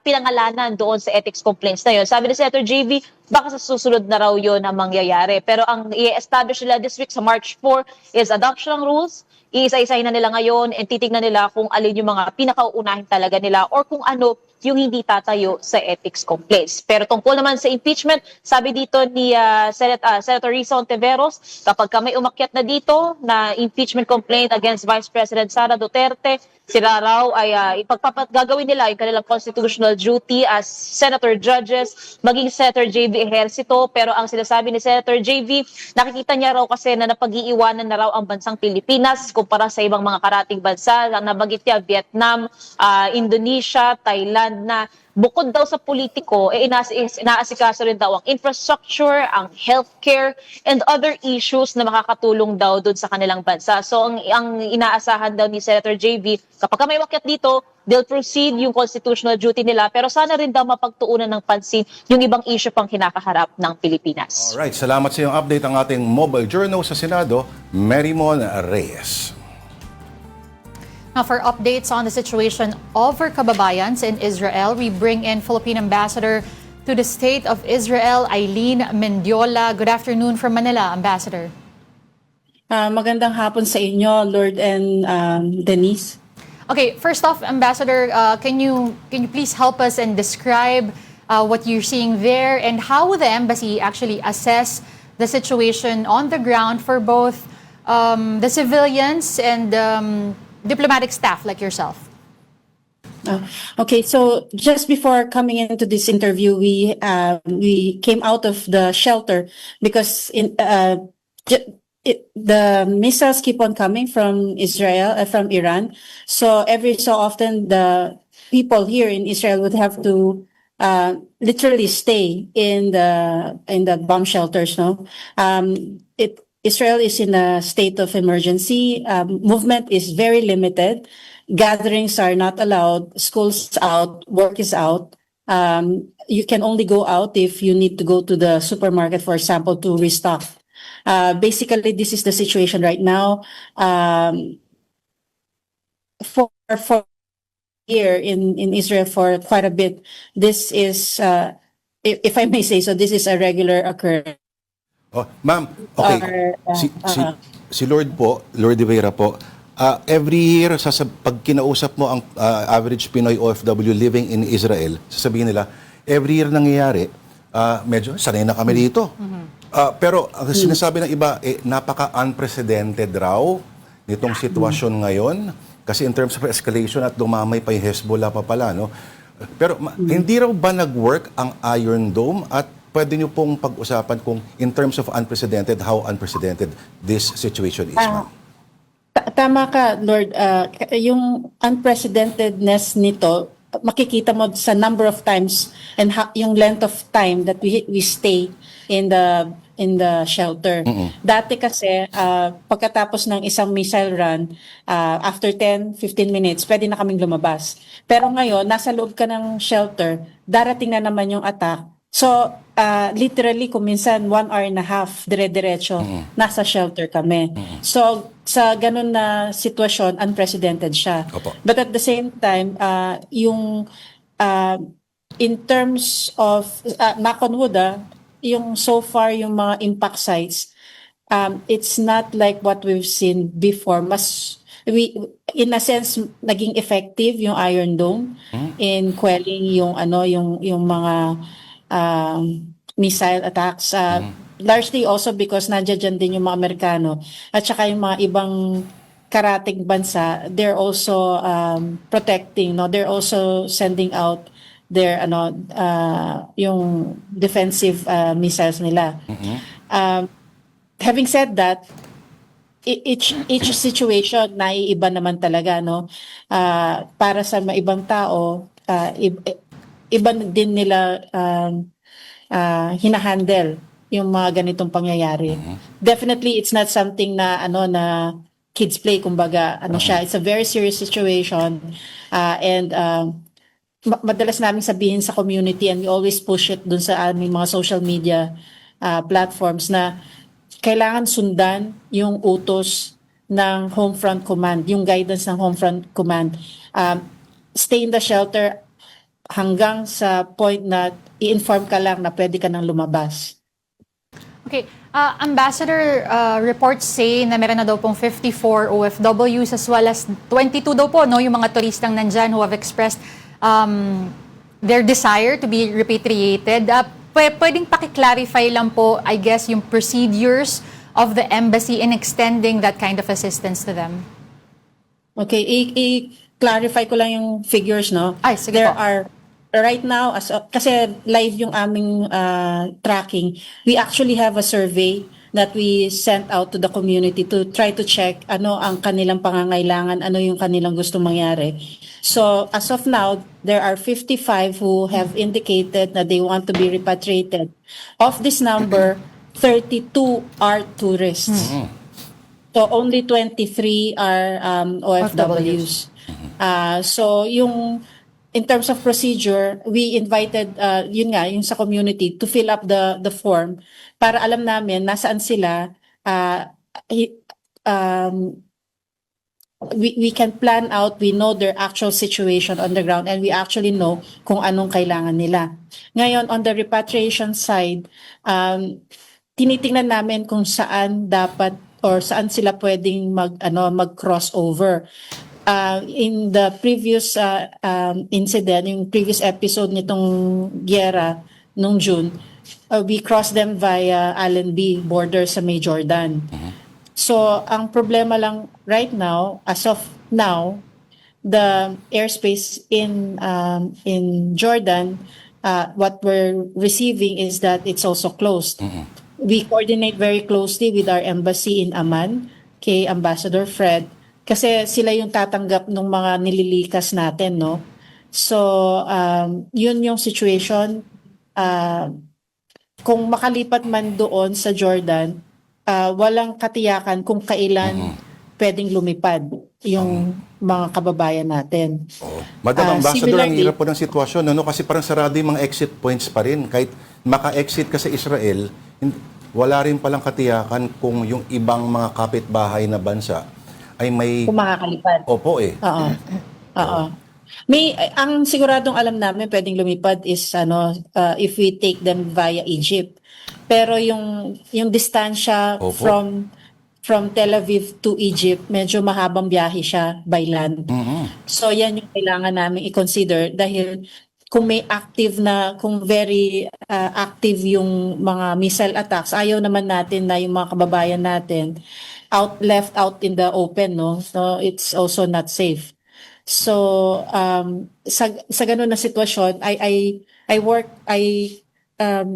pinangalanan doon sa ethics complaints na yun, sabi ni Senator JV, baka sa susunod na raw yun ang mangyayari. Pero ang i-establish nila this week sa March 4 is adoption ng rules, iisa-isahin na nila ngayon and titignan nila kung alin yung mga pinakauunahin talaga nila or kung ano yung hindi tatayo sa ethics complaints. Pero tungkol naman sa impeachment, sabi dito ni Senator Risa Ontiveros, kapag may umakyat na dito na impeachment complaint against Vice President Sara Duterte, sila raw ay gagawin nila yung kanilang constitutional duty as senator judges, maging Senator J.B. Ejercito. Pero ang sinasabi ni Senator J.B., nakikita niya raw kasi na napag-iiwanan na raw ang bansang Pilipinas kumpara sa ibang mga karating bansa. Ang nabanggit niya, Vietnam, Indonesia, Thailand, na bukod daw sa politiko, inaasikaso rin daw ang infrastructure, ang healthcare, and other issues na makakatulong daw doon sa kanilang bansa. So ang inaasahan daw ni Senator JV, kapag may wakyat dito, they'll proceed yung constitutional duty nila, pero sana rin daw mapagtuunan ng pansin yung ibang issue pang kinakaharap ng Pilipinas. Alright, salamat sa iyong update ang ating mobile journal sa Senado, Merymon Reyes. Now, for updates on the situation of our kababayans in Israel, we bring in Philippine Ambassador to the State of Israel, Eileen Mendiola. Good afternoon from Manila, Ambassador. Magandang hapon sa inyo, Lord and Denise. Okay, first off, Ambassador, can you please help us and describe what you're seeing there and how the embassy actually assess the situation on the ground for both the civilians and diplomatic staff like yourself? Okay, so just before coming into this interview, we came out of the shelter because the missiles keep on coming from Israel, from Iran. So every so often, the people here in Israel would have to literally stay in the bomb shelters. No, Israel is in a state of emergency. Movement is very limited. Gatherings are not allowed. School's out. Work is out. You can only go out if you need to go to the supermarket, for example, to restock. Basically, this is the situation right now. For here in Israel for quite a bit, this is, if I may say so, this is a regular occurrence. Oh, ma'am, okay. Si Lord po, Lord Rivera po, every year, pag kinausap mo ang average Pinoy OFW living in Israel, sasabihin nila, every year nangyayari, medyo sanay na kami dito. Pero ang sinasabi ng iba, napaka-unprecedented raw nitong sitwasyon ngayon. Kasi in terms of escalation at dumamay pa yung Hezbollah pa pala, no? Pero hindi raw ba nag-work ang Iron Dome at pwede nyo pong pag-usapan kung in terms of unprecedented, how unprecedented this situation is, ma'am? Tama ka, Lord. Yung unprecedentedness nito, makikita mo sa number of times and yung length of time that we stay in the shelter. Dati kasi, pagkatapos ng isang missile run, after 10-15 minutes, pwede na kaming lumabas. Pero ngayon, nasa loob ka ng shelter, darating na naman yung attack. So, literally, kung minsan 1 hour and a half, dire-diretso, nasa shelter kami. So, sa ganun na sitwasyon, unprecedented siya. Opo. But at the same time, in terms of, knock on wood, yung so far, yung mga impact sites, it's not like what we've seen before. In a sense, naging effective yung Iron Dome in quelling yung mga missile attacks. Largely also because nandiyan din yung mga Amerikano at saka yung mga ibang karating bansa, they're also protecting, no? They're also sending out their yung defensive missiles nila. Having said that, each situation naiiba naman talaga, no? Para sa mga ibang tao, iba din nila hinahandle yung mga ganitong pangyayari. Definitely, it's not something na na kids play, kumbaga, siya. It's a very serious situation, and madalas namin sabihin sa community, and we always push it dun sa aming mga social media platforms, na kailangan sundan yung utos ng Homefront Command, yung guidance ng Homefront Command. Stay in the shelter hanggang sa point na i-inform ka lang na pwede ka nang lumabas. Okay. Ambassador, reports say na meron na daw pong 54 OFWs as well as 22 daw po, no, yung mga turistang nandyan who have expressed their desire to be repatriated. Pwedeng pakiclarify lang po, I guess, yung procedures of the embassy in extending that kind of assistance to them. Okay, i-clarify ko lang yung figures, no? Ay, sige There po. are right now, kasi live yung aming tracking, we actually have a survey that we sent out to the community to try to check ano ang kanilang pangangailangan, ano yung kanilang gustong mangyari. So, as of now, there are 55 who have indicated that they want to be repatriated. Of this number, 32 are tourists. So, only 23 are OFWs. So, in terms of procedure, we invited, yung sa community to fill up the form para alam namin nasaan sila. We can plan out, we know their actual situation on the ground, and we actually know kung anong kailangan nila. Ngayon, on the repatriation side, tinitingnan namin kung saan dapat or saan sila pwedeng mag-cross over. In the previous incident, yung previous episode nitong Giyera nung June, we crossed them via Allenby border sa May Jordan. So, ang problema lang right now, as of now, the airspace in Jordan, what we're receiving is that it's also closed. We coordinate very closely with our embassy in Amman, kay Ambassador Fred, kasi sila yung tatanggap ng mga nililikas natin, no? So, yun yung situation. Kung makalipat man doon sa Jordan, walang katiyakan kung kailan pwedeng lumipad yung mga kababayan natin. Madam Ambassador, ang similarly- hirap po ng sitwasyon, ano? Kasi parang sarado yung mga exit points pa rin. Kahit maka-exit ka sa Israel, wala rin palang katiyakan kung yung ibang mga kapitbahay na bansa ay may... Kung makakalipad. Opo eh. Oo. Oo. Ang siguradong alam namin pwedeng lumipad is if we take them via Egypt. Pero yung distansya Opo. from Tel Aviv to Egypt, medyo mahabang biyahe siya by land. So yan yung kailangan namin i-consider dahil kung may kung very active yung mga missile attacks, ayaw naman natin na yung mga kababayan natin left out in the open, no? So it's also not safe. So sa ganun na sitwasyon, I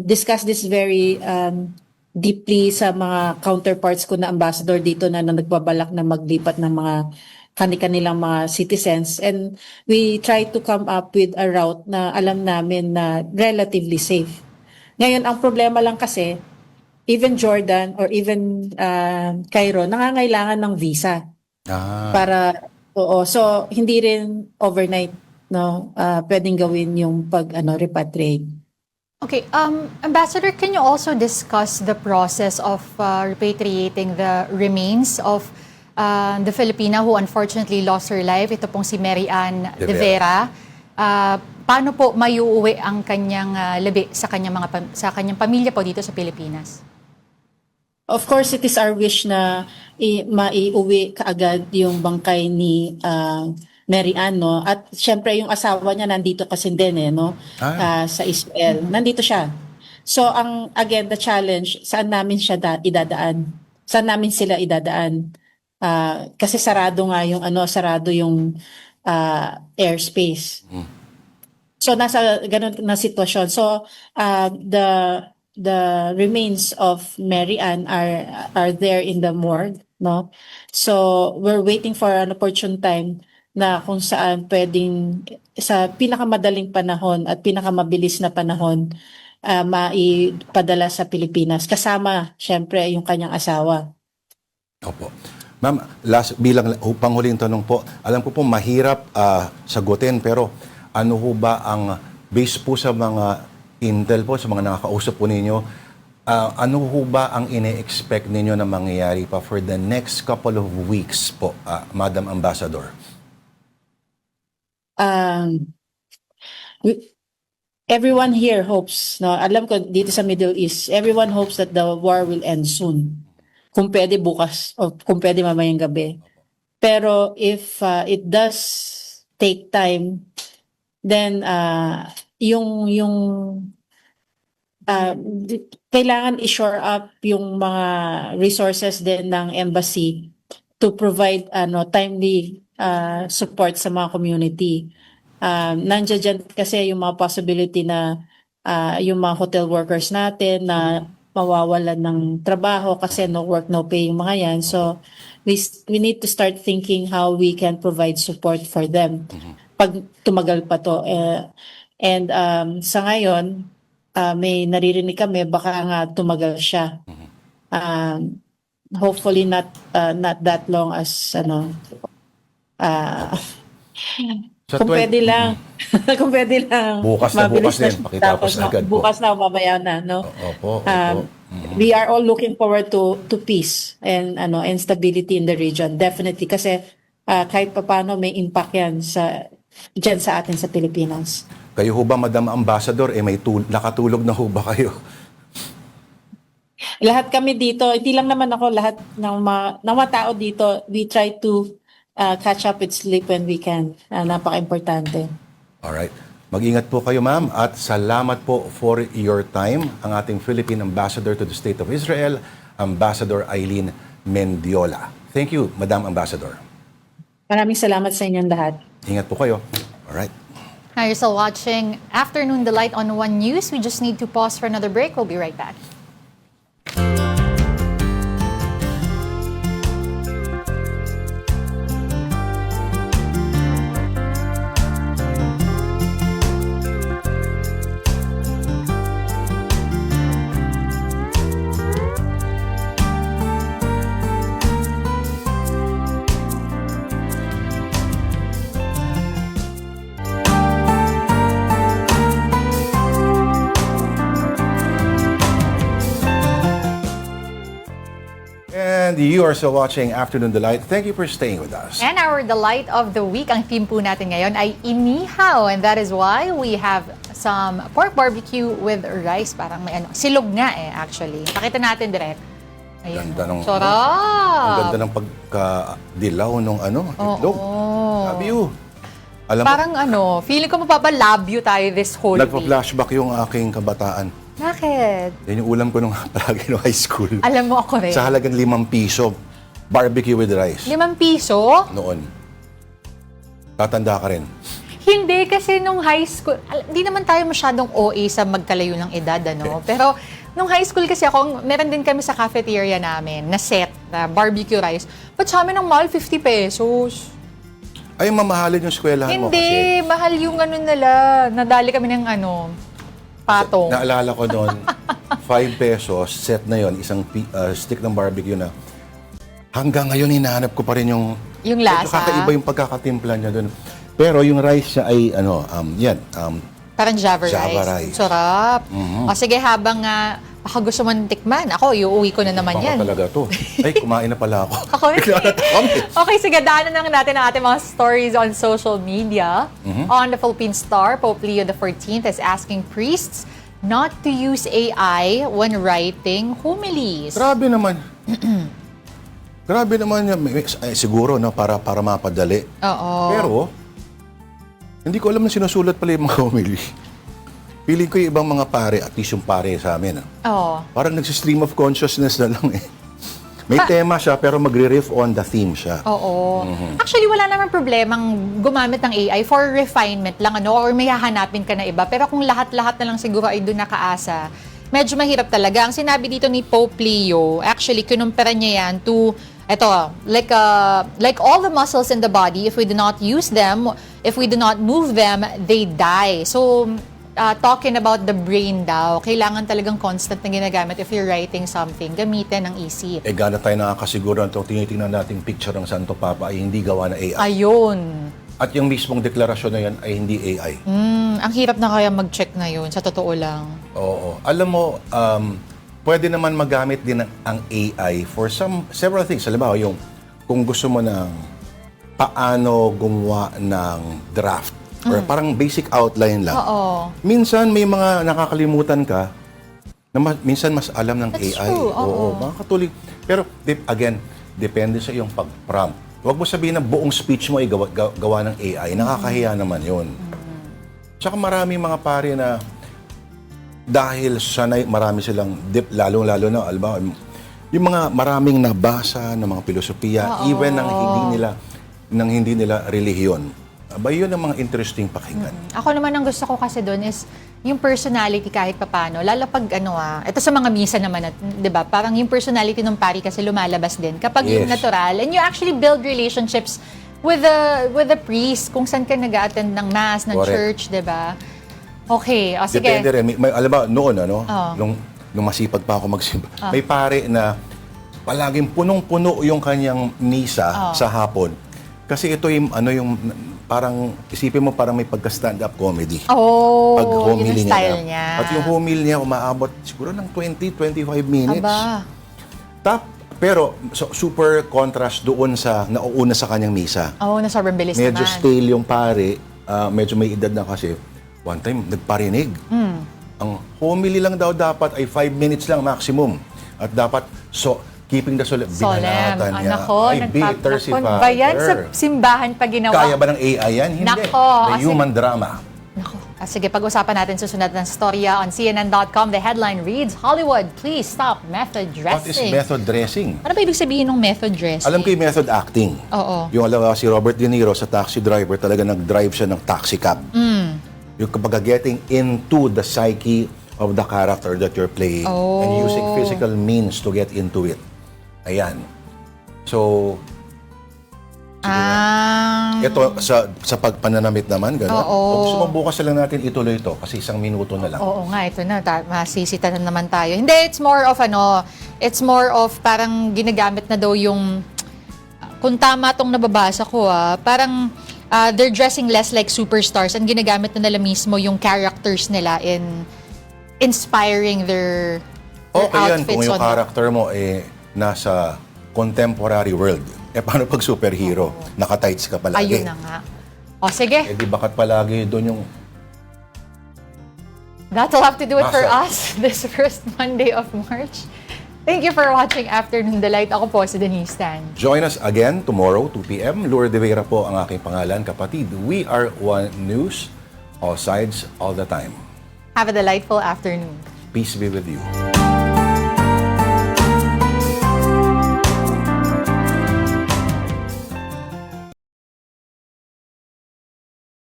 discuss this very deeply sa mga counterparts ko na ambassador dito na nagbabalak na maglipat ng mga kanilang mga citizens, and we try to come up with a route na alam namin na relatively safe. Ngayon, ang problema lang kasi, even Jordan or even Cairo, nangangailangan ng visa para, so hindi rin overnight, no, pwedeng gawin yung repatriate. Okay, Ambassador, can you also discuss the process of repatriating the remains of the Filipina who unfortunately lost her life? Ito pong si Mary Ann de Vera. Paano po maiuwi ang kanyang labi sa kanyang pamilya po dito sa Pilipinas? Of course, it is our wish na maiuwi kaagad yung bangkay ni Mary Ann, no? At syempre yung asawa niya nandito kasi din no? Sa Israel. Nandito siya. So the challenge, saan namin siya idadaan? Saan namin sila idadaan? Kasi sarado nga yung sarado yung airspace. So nasa ganun na sitwasyon. So the remains of Mary Ann are there in the morgue, no? So we're waiting for an opportune time na kung saan pwedeng sa pinakamadaling panahon at pinakamabilis na panahon maipadala sa Pilipinas kasama syempre yung kanyang asawa. Opo. Ma'am, bilang panghuling tanong po, alam ko po mahirap sagutin, pero ano ho ba ang base po sa mga intel po, sa mga nakakausap po ninyo, ano ho ba ang ine-expect ninyo na mangyayari pa for the next couple of weeks po, Madam Ambassador? Everyone here hopes, no? Alam ko dito sa Middle East, everyone hopes that the war will end soon. Kung pwede bukas o kung pwede mamayang gabi. Pero if it does take time, then kailangan i-shore up yung mga resources din ng embassy to provide timely support sa mga community. Nandiyan dyan kasi yung mga possibility na yung mga hotel workers natin na mawawalan ng trabaho kasi no work, no pay yung mga yan. So we need to start thinking how we can provide support for them pag tumagal pa to. And sa ngayon, may naririnig kami baka nga tumagal siya. Hopefully not that long as kung pwede lang. Kung pwede lang. Bukas na mabilis bukas din. Pakitapos agad po. Bukas na, mamaya na. No? Opo. We are all looking forward to peace and stability in the region. Definitely. Kasi kahit papaano may impact yan dyan sa atin sa Pilipinas. Kayo ho ba, Madam Ambassador, may nakatulog na ho ba kayo? Lahat kami dito, hindi lang naman ako, lahat ng mga tao dito, we try to catch up with sleep when we can. Napaka-importante. Alright. Mag-ingat po kayo, ma'am, at salamat po for your time. Ang ating Philippine Ambassador to the State of Israel, Ambassador Eileen Mendiola. Thank you, Madam Ambassador. Maraming salamat sa inyong lahat. Ingat po kayo. Alright. Now you're still watching Afternoon Delight on One News. We just need to pause for another break. We'll be right back. And you are still watching Afternoon Delight. Thank you for staying with us. And our delight of the week, ang theme po natin ngayon ay inihaw. And that is why we have some pork barbecue with rice. Parang may silog nga actually. Pakita natin direct. Ayun. Ganda ng, Sarap! ang ganda ng pagkadilaw nung itlog. Love you. Alam Parang feeling ko mapabalabyo tayo this whole week. nagpa-flashback yung aking kabataan. Bakit? Yan yung ulam ko nung palagi nung high school. Alam mo ako rin. Sa halagang 5 piso, barbecue with rice. 5 piso? Noon. Tatanda ka rin. Hindi, kasi nung high school, hindi naman tayo masyadong OA sa magkalayo ng edad, Pero nung high school kasi ako, meron din kami sa cafeteria namin na set, na barbecue rice. Ba't sa amin ang mahal 50 pesos? Ay, mamahalin yung eskwelahan mo kasi. Hindi, mahal yung nila. Nadali kami ng patong. Naalala ko noon, 5 pesos, set na yon, isang stick ng barbecue na hanggang ngayon hinahanap ko pa rin yung lasa. Kakaiba yung pagkakatimpla niya doon. Pero yung rice niya ay Parang Java Java rice. rice. Sarap. O sige, habang baka gusto mo tikman, ako, iuwi ko na naman yan. Baka talaga to. Ay, kumain na pala ako. Ako Okay, sige, daanan na natin ang ating mga stories on social media. On the Philippine Star, Pope Leo XIV is asking priests not to use AI when writing homilies. Grabe naman. Grabe naman yan. Siguro, para mapadali. Oo. Pero, hindi ko alam na sinusulat pala yung mga homily. Feeling ko yung ibang mga pare, at least yung pare sa amin. Oo. Parang nagsi-stream of consciousness na lang eh. May tema siya, pero magre-riff on the theme siya. Oo. Actually, wala naman problemang gumamit ng AI for refinement lang, or may hahanapin ka na iba. Pero kung lahat-lahat na lang siguro ay doon nakaasa, medyo mahirap talaga. Ang sinabi dito ni Pope Leo, actually, kinumpara niya yan to, like all the muscles in the body, if we do not use them, if we do not move them, they die. So, talking about the brain daw, kailangan talagang constant na ginagamit if you're writing something, gamitin ang isip. Gana tayo nakakasiguro itong tinitingnan nating picture ng Santo Papa ay hindi gawa na AI. Ayun. At yung mismong deklarasyon na yan ay hindi AI. Ang hirap na kaya mag-check ngayon, sa totoo lang. Oo. Alam mo, pwede naman magamit din ang AI for several things. Halimbawa, yung kung gusto mo ng paano gumawa ng draft or parang basic outline lang. Oo. Minsan may mga nakakalimutan ka na minsan mas alam ng That's AI. true. Oo. Mga katuloy. Pero again, depende sa iyong pag-prompt. Huwag mo sabihin na buong speech mo ay gawa ng AI. Nakakahiya naman yun. Tsaka marami mga pare na dahil sanay, marami silang lalo-lalo na, alba, yung mga maraming nabasa ng mga filosofiya, even nang hindi nila relihiyon. Aba, yun ang mga interesting pakinggan. Ako naman ang gusto ko kasi doon is yung personality kahit papano. Lalo pag ito sa mga misa naman, di ba? Parang yung personality ng pari kasi lumalabas din. Kapag yung natural, and you actually build relationships with the priest, kung saan ka nag-attend ng mass, ng church, di ba? Okay, o sige. Depende rin. Alam ba, noon, nung masipag pa ako magsimba, may pare na palaging punong-puno yung kanyang misa sa hapon. Kasi ito yung parang isipin mo parang may pagka-stand-up comedy. Pag homily yung style niya. At yung homily niya umaabot siguro ng 20-25 minutes. Aba. Pero super contrast doon sa nauuna sa kanyang misa. Na sobrang bilis Medyo naman. stale yung pare, medyo may edad na kasi. One time, nagparinig. Ang homily lang daw dapat ay 5 minutes lang maximum. At dapat, keeping the solemn. Binalatan niya. Nako, ay, bitter si Father. Ba yan sa simbahan pa ginawa? Kaya ba ng AI yan? Hindi. Nako, The human drama. Nako, Sige, pag-usapan natin susunod ng storya on CNN.com. The headline reads, Hollywood, please stop method What is dressing. method dressing? Ano ba ibig sabihin ng method dressing? Alam ko yung method acting. Oo. Yung alam si Robert De Niro sa Taxi Driver, talaga nag-drive siya ng taxi cab. Yung kapag getting into the psyche of the character that you're playing and using physical means to get into it. Ayan. So, ito sa pagpananamit naman, gano'n. Kung gusto mo bukas na lang natin ituloy ito kasi 1 minuto na lang. Oo nga, ito na. Masisita na naman tayo. Hindi, it's more of parang ginagamit na daw yung, kung tama tong nababasa ko, parang they're dressing less like superstars and ginagamit na nila mismo yung characters nila in inspiring their Okay yan, outfits. kung yung character mo nasa contemporary world. Paano pag superhero? Naka-tights ka palagi. Ayun na nga. Sige. Di bakit palagi doon yung... That'll have to do it for Nasa. us this first Monday of March. Thank you for watching Afternoon Delight. Ako po si Denise Tan. Join us again tomorrow, 2 p.m. Lourdes de Vera po ang aking pangalan, kapatid. We are One News, all sides, all the time. Have a delightful afternoon. Peace be with you.